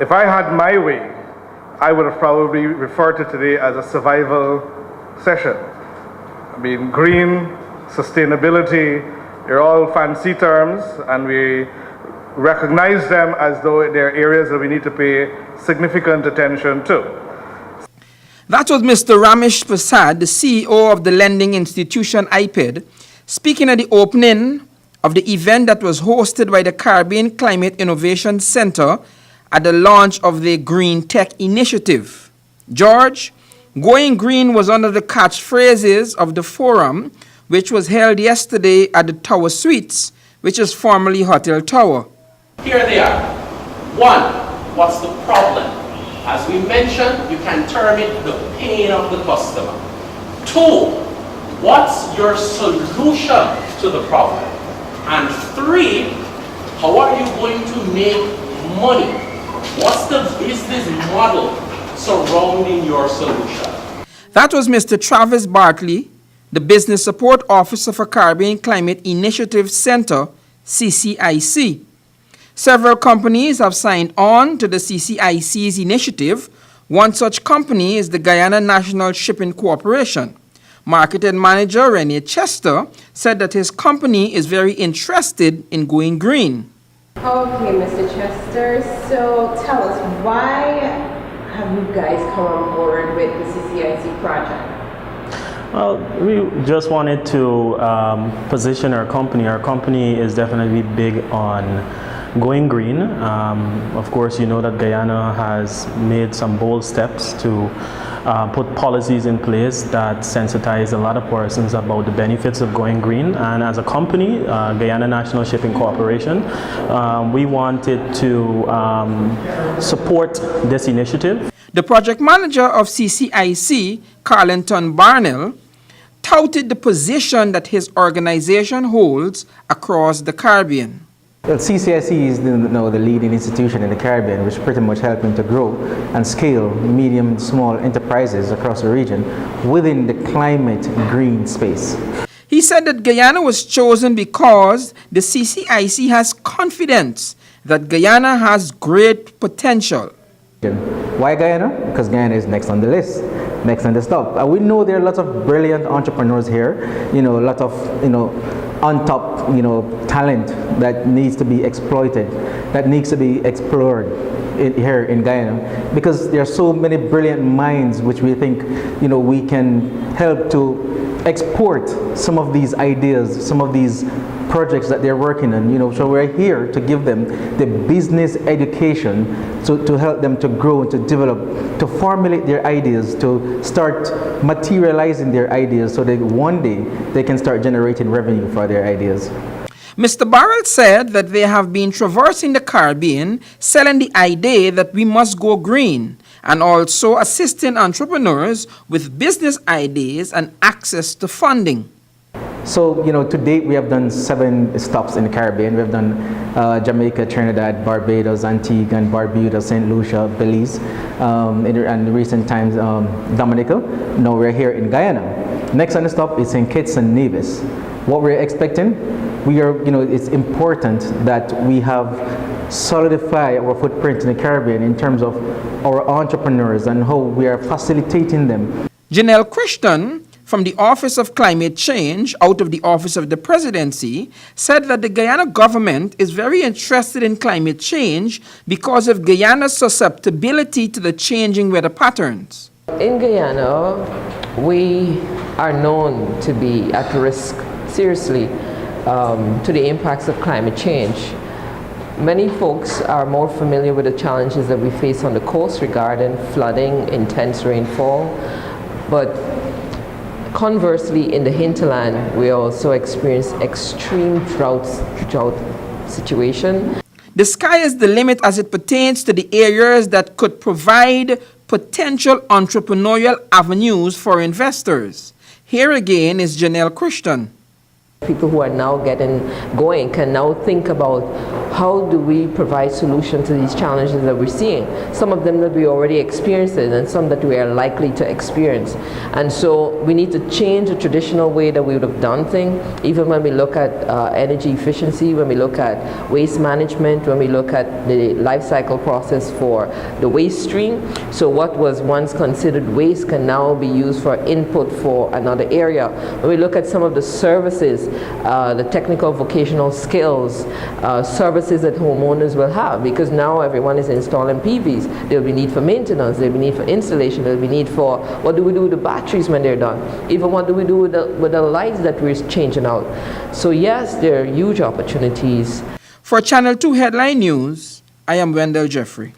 If I had my way, I would have probably referred to today as a survival session. I mean, green, sustainability, they're all fancy terms, and we recognize them as though they're areas that we need to pay significant attention to. That was Mr. Ramesh Prasad, the CEO of the lending institution IPID, speaking at the opening of the event that was hosted by the Caribbean Climate Innovation Center at the launch of the GreenTech initiative. George, going green was one of the catchphrases of the forum, which was held yesterday at the Tower Suites, which is formerly Hotel Tower. Here they are. One, what's the problem? As we mentioned, you can term it the pain of the customer. Two, what's your solution to the problem? And three, how are you going to make money? What's the business model surrounding your solution? That was Mr. Travis Bartley, the Business Support Officer for Caribbean Climate Initiative Center, CCIC. Several companies have signed on to the CCIC's initiative. One such company is the Guyana National Shipping Corporation. Marketing manager Rene Chester said that his company is very interested in going green. Okay, Mr. Chester, so tell us, why have you guys come on board with the CCIC project? Well, we just wanted to position our company. Our company is definitely big on going green. Of course, you know that Guyana has made some bold steps to put policies in place that sensitize a lot of persons about the benefits of going green. And as a company, Guyana National Shipping Corporation, we wanted to support this initiative. The project manager of CCIC, Carlington Barnell, touted the position that his organization holds across the Caribbean. Well, CCIC is the leading institution in the Caribbean, which pretty much helping to grow and scale medium and small enterprises across the region within the climate green space. He said that Guyana was chosen because the CCIC has confidence that Guyana has great potential. Why Guyana? Because Guyana is next on the list, next on the stop. We know there are lots of brilliant entrepreneurs here, a lot of, on top, talent that needs to be exploited, that needs to be explored here in Guyana, because there are so many brilliant minds which we think, we can help to export some of these ideas, some of these projects that they're working on, so we're here to give them the business education to help them to grow and to develop, to formulate their ideas, to start materializing their ideas so that one day they can start generating revenue for their ideas. Mr. Barrell said that they have been traversing the Caribbean selling the idea that we must go green, and also assisting entrepreneurs with business ideas and access to funding. So, to date we have done 7 stops in the Caribbean. We have done Jamaica, Trinidad, Barbados, Antigua and Barbuda, St. Lucia, Belize, in recent times Dominica. Now we're here in Guyana. Next on the stop is St. Kitts and Nevis. What we're expecting, it's important that we have solidify our footprint in the Caribbean in terms of our entrepreneurs and how we are facilitating them. Janelle Christian from the Office of Climate Change, out of the Office of the Presidency, said that the Guyana government is very interested in climate change because of Guyana's susceptibility to the changing weather patterns. In Guyana, we are known to be at risk, seriously, to the impacts of climate change. Many folks are more familiar with the challenges that we face on the coast regarding flooding, intense rainfall, but conversely, in the hinterland, we also experience extreme drought situation. The sky is the limit as it pertains to the areas that could provide potential entrepreneurial avenues for investors. Here again is Janelle Christian. People who are now getting going can now think about how do we provide solutions to these challenges that we're seeing. Some of them that we already experienced and some that we are likely to experience. And so we need to change the traditional way that we would have done things, even when we look at energy efficiency, when we look at waste management, when we look at the life cycle process for the waste stream. So what was once considered waste can now be used for input for another area. When we look at some of the services, the technical vocational skills, services that homeowners will have, because now everyone is installing PVs. There will be need for maintenance, there will be need for installation, there will be need for what do we do with the batteries when they're done, even what do we do with the lights that we're changing out. So yes, there are huge opportunities. For Channel 2 Headline News, I am Wendell Jeffrey.